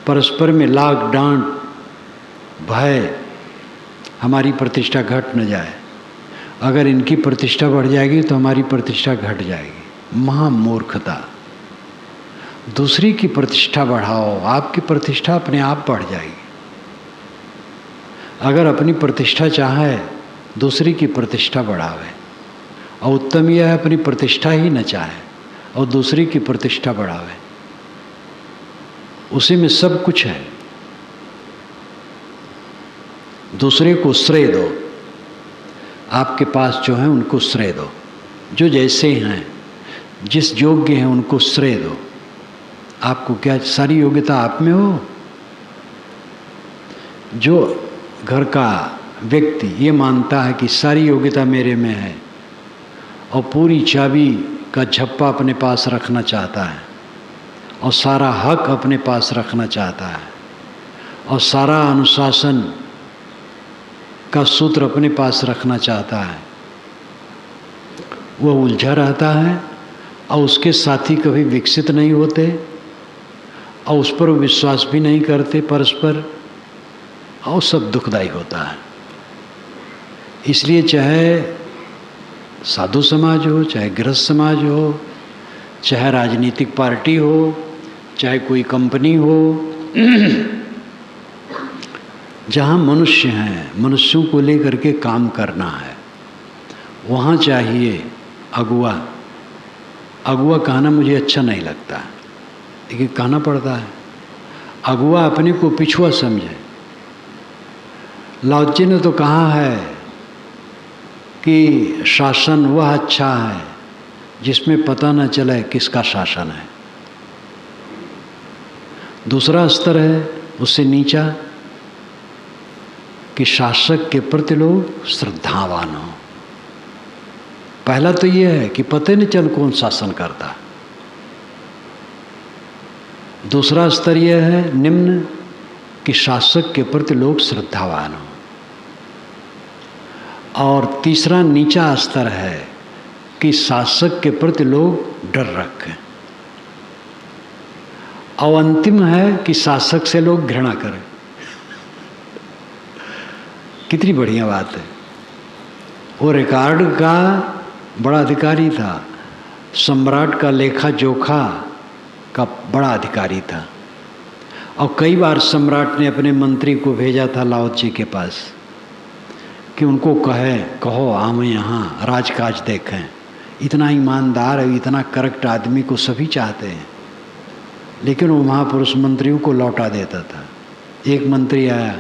Speaker 1: परस्पर में लाग डांट, भय, हमारी प्रतिष्ठा घट न जाए। अगर इनकी प्रतिष्ठा बढ़ जाएगी तो हमारी प्रतिष्ठा घट जाएगी। महामूर्खता। दूसरी की प्रतिष्ठा बढ़ाओ, आपकी प्रतिष्ठा अपने आप बढ़ जाएगी। अगर अपनी प्रतिष्ठा चाहे, दूसरी की प्रतिष्ठा बढ़ावे। और उत्तम यह है अपनी प्रतिष्ठा ही न चाहे और दूसरी की प्रतिष्ठा बढ़ावे, उसी में सब कुछ है। दूसरे को श्रेय दो, आपके पास जो है उनको श्रेय दो, जो जैसे हैं, जिस योग्य हैं उनको श्रेय दो। आपको क्या सारी योग्यता आप में हो? जो घर का व्यक्ति ये मानता है कि सारी योग्यता मेरे में है और पूरी चाबी का झप्पा अपने पास रखना चाहता है और सारा हक अपने पास रखना चाहता है और सारा अनुशासन का सूत्र अपने पास रखना चाहता है, वह उलझा रहता है और उसके साथी कभी विकसित नहीं होते और उस पर विश्वास भी नहीं करते परस्पर, और सब दुखदायी होता है। इसलिए चाहे साधु समाज हो, चाहे गृहस्थ समाज हो, चाहे राजनीतिक पार्टी हो, चाहे कोई कंपनी हो, जहाँ मनुष्य हैं, मनुष्यों को लेकर के काम करना है, वहाँ चाहिए अगुआ। अगुआ कहना मुझे अच्छा नहीं लगता, लेकिन कहना पड़ता है। अगुआ अपने को पिछुआ समझे। लाओ त्से ने तो कहा है कि शासन वह अच्छा है जिसमें पता न चले किसका शासन है। दूसरा स्तर है उससे नीचा कि शासक के प्रति लोग श्रद्धावान हो। पहला तो यह है कि पता नहीं चल कौन शासन करता। दूसरा स्तर यह है निम्न कि शासक के प्रति लोग श्रद्धावान हो। और तीसरा नीचा स्तर है कि शासक के प्रति लोग डर रखें। और अंतिम है कि शासक से लोग घृणा करें। कितनी बढ़िया बात है। वो रिकॉर्ड का बड़ा अधिकारी था, सम्राट का लेखा जोखा का बड़ा अधिकारी था, और कई बार सम्राट ने अपने मंत्री को भेजा था लाओ त्से के पास कि उनको कहो हम यहाँ राजकाज देखें। इतना ईमानदार है, इतना करेक्ट आदमी को सभी चाहते हैं, लेकिन वो महापुरुष मंत्रियों को लौटा देता था। एक मंत्री आया,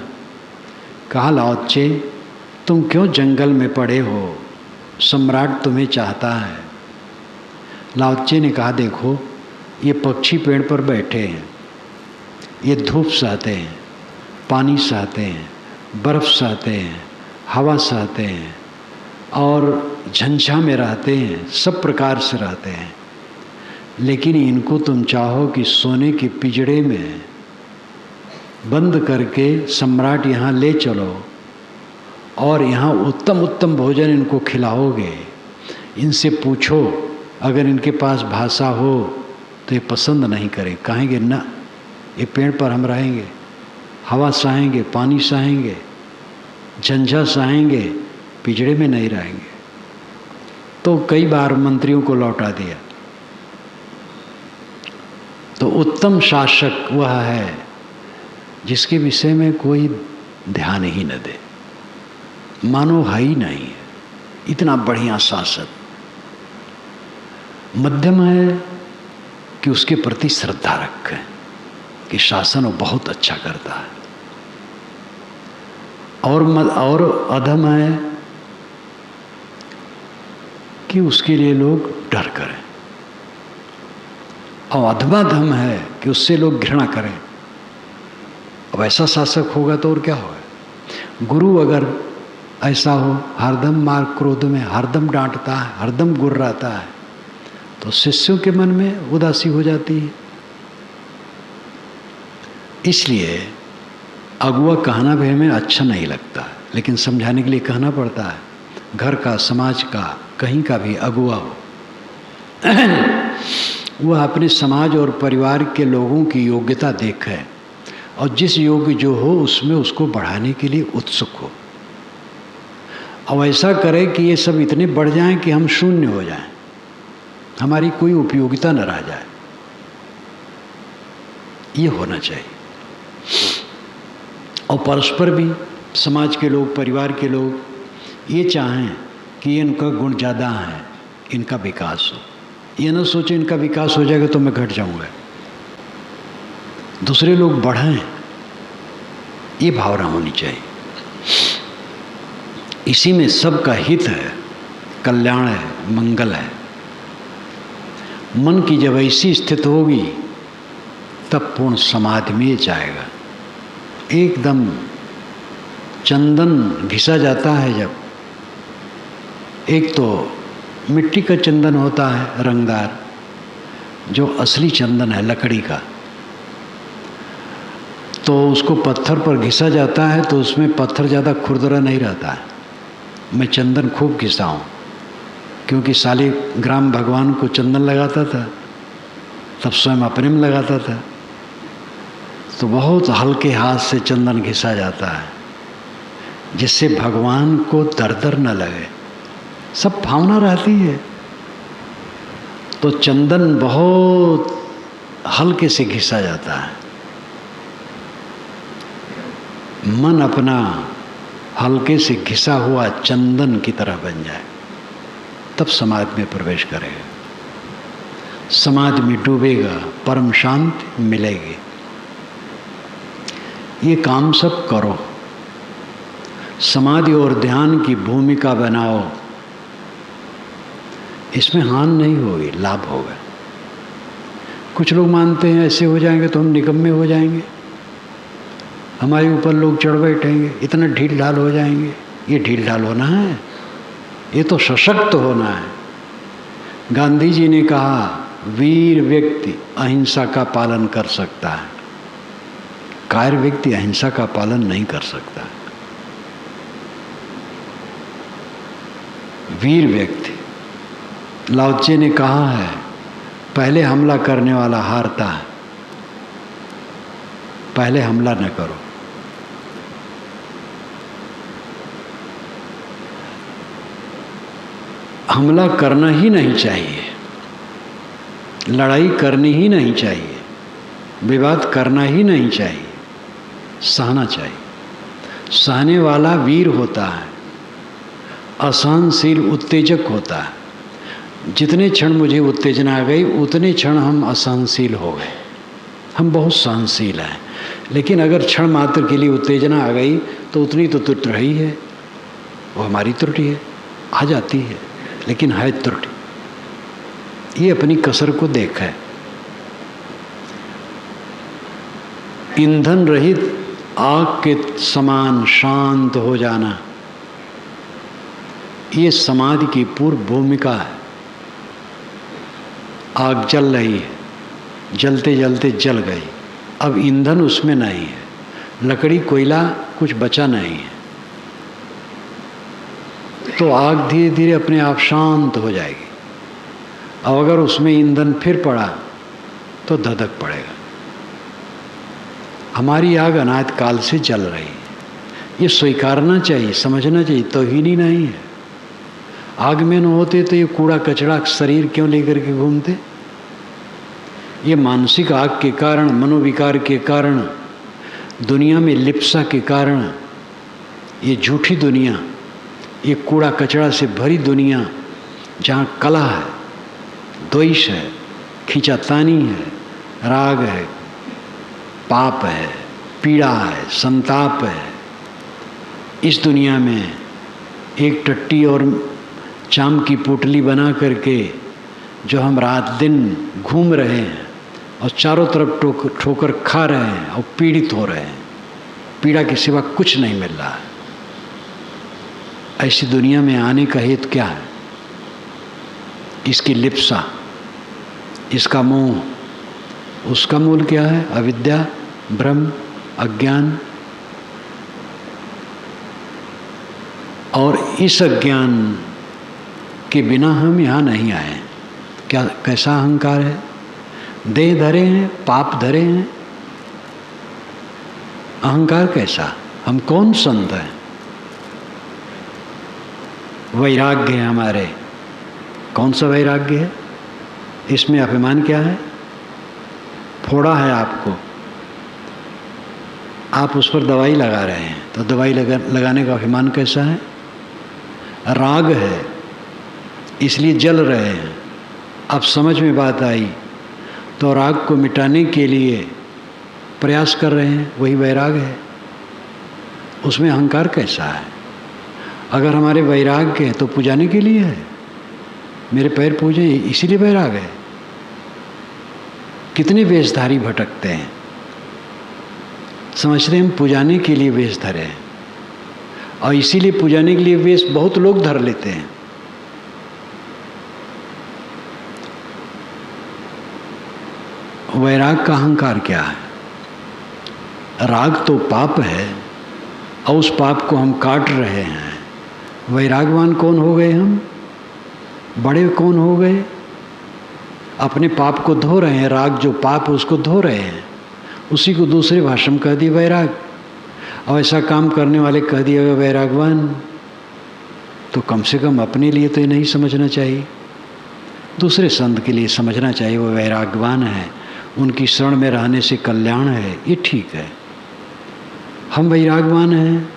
Speaker 1: कहा लाओ त्से तुम क्यों जंगल में पड़े हो, सम्राट तुम्हें चाहता है। लाओ त्से ने कहा देखो ये पक्षी पेड़ पर बैठे हैं, ये धूप सहते हैं, पानी सहते हैं, बर्फ़ सहते हैं, हवा सहते हैं और झंझा में रहते हैं, सब प्रकार से रहते हैं, लेकिन इनको तुम चाहो कि सोने के पिंजड़े में बंद करके सम्राट यहाँ ले चलो और यहाँ उत्तम उत्तम भोजन इनको खिलाओगे। इनसे पूछो अगर इनके पास भाषा हो तो ये पसंद नहीं करें, कहेंगे ना ये पेड़ पर हम रहेंगे, हवा सहेंगे, पानी सहेंगे, झंझा सहेंगे, पिंजड़े में नहीं रहेंगे। तो कई बार मंत्रियों को लौटा दिया। तो उत्तम शासक वह है जिसके विषय में कोई ध्यान ही न दे, मानो है ही नहीं है, इतना बढ़िया शासक। मध्यम है कि उसके प्रति श्रद्धा रखें कि शासन वो बहुत अच्छा करता है। और अधम है कि उसके लिए लोग डर करें, और अधमाधम है कि उससे लोग घृणा करें। अब ऐसा शासक होगा तो और क्या होगा। गुरु अगर ऐसा हो, हरदम मार क्रोध में, हरदम डांटता है, हरदम गुर्राता है, तो शिष्यों के मन में उदासी हो जाती है। इसलिए अगुआ कहना भी हमें अच्छा नहीं लगता, लेकिन समझाने के लिए कहना पड़ता है। घर का, समाज का, कहीं का भी अगुआ हो वह अपने समाज और परिवार के लोगों की योग्यता देखे और जिस योग्य जो हो उसमें उसको बढ़ाने के लिए उत्सुक हो, और ऐसा करे कि ये सब इतने बढ़ जाएं कि हम शून्य हो जाएं, हमारी कोई उपयोगिता न रह जाए। ये होना चाहिए। और परस्पर भी समाज के लोग, परिवार के लोग ये चाहें कि इनका गुण ज़्यादा है, इनका विकास हो। ये ना सोचे इनका विकास हो जाएगा तो मैं घट जाऊंगा, दूसरे लोग बढ़ें, ये भावना होनी चाहिए। इसी में सबका हित है, कल्याण है, मंगल है। मन की जब ऐसी स्थिति होगी तब पूर्ण समाधि में जाएगा। एकदम चंदन घिसा जाता है जब, एक तो मिट्टी का चंदन होता है रंगदार, जो असली चंदन है लकड़ी का, तो उसको पत्थर पर घिसा जाता है तो उसमें पत्थर ज़्यादा खुरदरा नहीं रहता है। मैं चंदन खूब घिसा हूँ, क्योंकि शालिग्राम भगवान को चंदन लगाता था, तब स्वयं अपने में लगाता था, तो बहुत हल्के हाथ से चंदन घिसा जाता है, जिससे भगवान को दर न लगे। सब भावना रहती है, तो चंदन बहुत हल्के से घिसा जाता है। मन अपना हल्के से घिसा हुआ चंदन की तरह बन जाए, तब समाधि में प्रवेश करेगा, समाधि में डूबेगा, परम शांति मिलेगी। ये काम सब करो, समाधि और ध्यान की भूमिका बनाओ, इसमें हानि नहीं होगी, लाभ होगा। कुछ लोग मानते हैं ऐसे हो जाएंगे तो हम निकम्मे हो जाएंगे, हमारे ऊपर लोग चढ़ बैठेंगे, इतना ढील ढाल हो जाएंगे। ये ढील ढाल होना है, ये तो सशक्त होना है। गांधी जी ने कहा, वीर व्यक्ति अहिंसा का पालन कर सकता है, कायर व्यक्ति अहिंसा का पालन नहीं कर सकता। वीर व्यक्ति, लाओ त्से ने कहा है, पहले हमला करने वाला हारता है, पहले हमला न करो। हमला करना ही नहीं चाहिए, लड़ाई करनी ही नहीं चाहिए, विवाद करना ही नहीं चाहिए, सहना चाहिए। सहने वाला वीर होता है, असहनशील उत्तेजक होता है। जितने क्षण मुझे उत्तेजना आ गई उतने क्षण हम असहनशील हो गए। हम बहुत सहनशील हैं, लेकिन अगर क्षण मात्र के लिए उत्तेजना आ गई तो उतनी तो त्रुटि रही है, वो हमारी त्रुटि है, आ जाती है, लेकिन है त्रुटि। ये अपनी कसर को देखा। ईंधन रहित आग के समान शांत हो जाना, ये समाधि की पूर्व भूमिका है। आग जल रही है, जलते जलते जल गई, अब ईंधन उसमें नहीं है, लकड़ी कोयला कुछ बचा नहीं है, तो आग धीरे धीरे अपने आप शांत हो जाएगी। अब अगर उसमें ईंधन फिर पड़ा तो धधक पड़ेगा। हमारी आग अनादित काल से जल रही है, ये स्वीकारना चाहिए, समझना चाहिए, तौहीनी नहीं है। आग में न होते तो ये कूड़ा कचरा शरीर क्यों लेकर के घूमते? ये मानसिक आग के कारण, मनोविकार के कारण, दुनिया में लिप्सा के कारण, ये झूठी दुनिया, ये कूड़ा कचरा से भरी दुनिया, जहाँ कला है, द्वेष है, खींचातानी है, राग है, पाप है, पीड़ा है, संताप है, इस दुनिया में एक टट्टी और चाम की पोटली बना करके जो हम रात दिन घूम रहे हैं और चारों तरफ ठोकर खा रहे हैं और पीड़ित हो रहे हैं, पीड़ा के सिवा कुछ नहीं मिल रहा है। ऐसी दुनिया में आने का हेतु क्या है? इसकी लिप्सा, इसका मोह, उसका मूल क्या है? अविद्या, भ्रम, अज्ञान। और इस अज्ञान के बिना हम यहाँ नहीं आए। क्या कैसा अहंकार है? देह धरे हैं, पाप धरे हैं, अहंकार कैसा? हम कौन संत हैं? वैराग्य है हमारे। कौन सा वैराग्य है? इसमें अभिमान क्या है? फोड़ा है आपको, आप उस पर दवाई लगा रहे हैं, तो दवाई लगाने का अभिमान कैसा है? राग है, इसलिए जल रहे हैं। अब समझ में बात आई, तो राग को मिटाने के लिए प्रयास कर रहे हैं, वही वैराग है। उसमें अहंकार कैसा है? अगर हमारे वैराग्य है तो पुजाने के लिए है, मेरे पैर पूजे इसीलिए वैराग है। कितने वेशधारी भटकते हैं, समझते हैं हम पुजाने के लिए वेश धरे हैं, और इसीलिए पुजाने के लिए वेश बहुत लोग धर लेते हैं। वैराग का अहंकार क्या है? राग तो पाप है और उस पाप को हम काट रहे हैं। वैरागवान कौन हो गए हम? बड़े कौन हो गए? अपने पाप को धो रहे हैं। राग जो पाप है उसको धो रहे हैं, उसी को दूसरे भाषा में कह दिया वैराग। और ऐसा काम करने वाले कह दिया वैरागवान, तो कम से कम अपने लिए तो ये नहीं समझना चाहिए, दूसरे संत के लिए समझना चाहिए वो वैरागवान है, उनकी शरण में रहने से कल्याण है, ये ठीक है। हम वैरागवान हैं।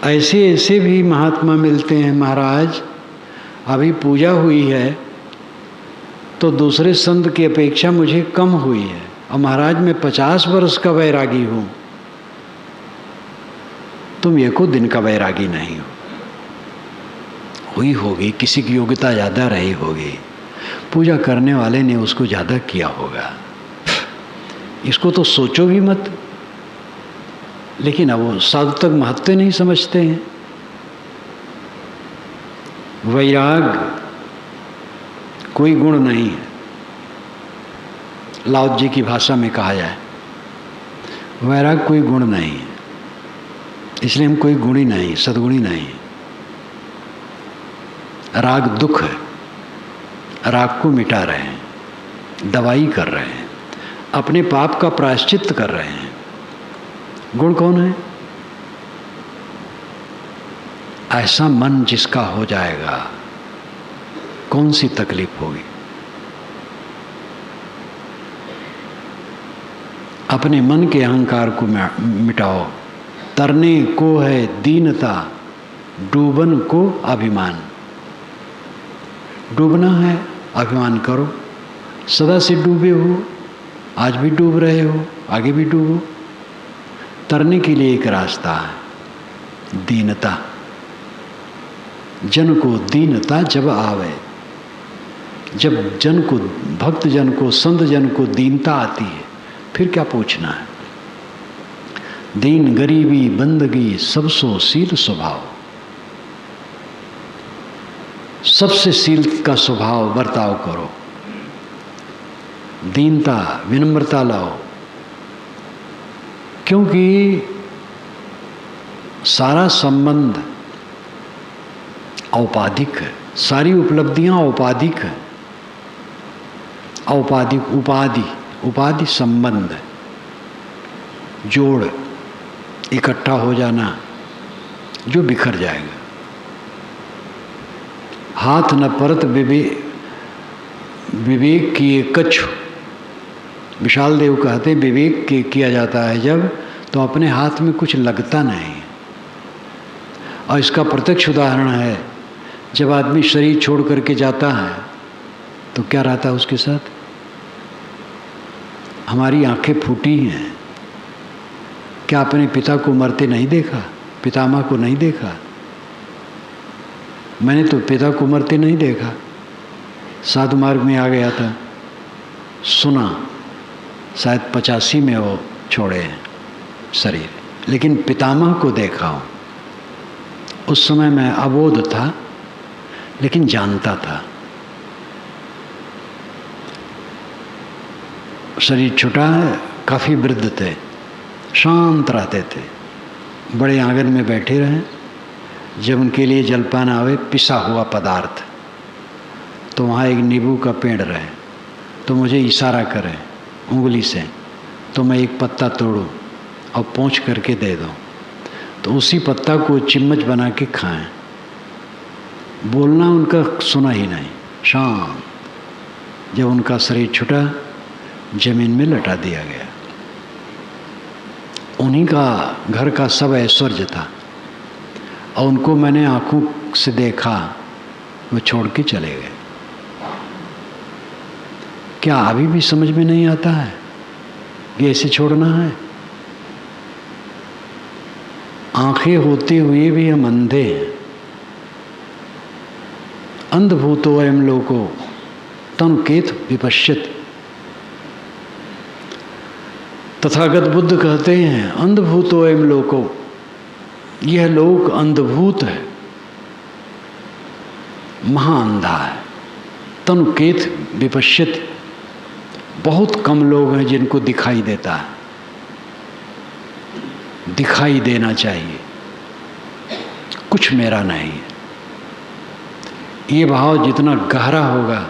Speaker 1: ऐसे ऐसे भी महात्मा मिलते हैं, महाराज अभी पूजा हुई है तो दूसरे संत की अपेक्षा मुझे कम हुई है, और महाराज मैं 50 वर्ष का वैरागी हूँ, तुम एको दिन का वैरागी नहीं हो। हुई होगी, किसी की योग्यता ज़्यादा रही होगी, पूजा करने वाले ने उसको ज़्यादा किया होगा, इसको तो सोचो भी मत। लेकिन अब वो साधु तक महत्व नहीं समझते हैं। वैराग कोई गुण नहीं है, लाओ जी की भाषा में कहा जाए, वैराग कोई गुण नहीं है, इसलिए हम कोई गुणी नहीं, सद्गुणी नहीं। राग दुख है, राग को मिटा रहे हैं, दवाई कर रहे हैं, अपने पाप का प्रायश्चित कर रहे हैं। गुण कौन है? ऐसा मन जिसका हो जाएगा, कौन सी तकलीफ होगी? अपने मन के अहंकार को मिटाओ। तरने को है दीनता, डूबन को अभिमान। डूबना है, अभिमान करो, सदा से डूबे हो, आज भी डूब रहे हो, आगे भी डूबो। तरने के लिए एक रास्ता है, दीनता। जन को दीनता जब आवे, जब जन को, भक्त जन को, संत जन को दीनता आती है, फिर क्या पूछना है? दीन गरीबी बंदगी सब सो शील स्वभाव। सबसे शील का स्वभाव बर्ताव करो, दीनता विनम्रता लाओ, क्योंकि सारा संबंध औपाधिक है, सारी उपलब्धियां औपाधिक है। औपाधिक उपाधि, उपाधि संबंध, जोड़, इकट्ठा हो जाना, जो बिखर जाएगा। हाथ न परत विवेक किए कछु। विशाल देव कहते हैं विवेक के किया जाता है जब, तो अपने हाथ में कुछ लगता नहीं। और इसका प्रत्यक्ष उदाहरण है, जब आदमी शरीर छोड़ करके जाता है तो क्या रहता है उसके साथ? हमारी आंखें फूटी हैं, क्या अपने पिता को मरते नहीं देखा? पितामह को नहीं देखा? मैंने तो पिता को मरते नहीं देखा, साधु मार्ग में आ गया था, सुना, शायद 85 में वो छोड़े हैं शरीर, लेकिन पितामह को देखा हूँ। उस समय मैं अबोध था, लेकिन जानता था। शरीर छोटा है, काफ़ी वृद्ध थे, शांत रहते थे, बड़े आंगन में बैठे रहे। जब उनके लिए जलपान आवे, पिसा हुआ पदार्थ, तो वहाँ एक नींबू का पेड़ रहे, तो मुझे इशारा करे उंगली से, तो मैं एक पत्ता तोड़ूं और पोंछ करके दे दूं, तो उसी पत्ता को चिम्मच बना के खाएं। बोलना उनका सुना ही नहीं, शांत। जब उनका शरीर छूटा, जमीन में लटा दिया गया। उन्हीं का घर का सब ऐश्वर्य था और उनको मैंने आंखों से देखा, वो छोड़ के चले गए। क्या अभी भी समझ में नहीं आता है कि ऐसे छोड़ना है? आंखें होते हुए भी हम अंधे हैं। अंधभूतो अयं लोको तनुकेत विपश्यति। तथागत बुद्ध कहते हैं अंधभूतो अयं लोको, यह लोक अंधभूत है, महाअंधा है। तनुकेत विपश्यति, बहुत कम लोग हैं जिनको दिखाई देता है। दिखाई देना चाहिए, कुछ मेरा नहीं है। ये भाव जितना गहरा होगा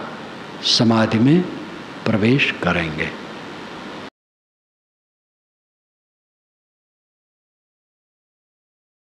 Speaker 1: समाधि में प्रवेश करेंगे।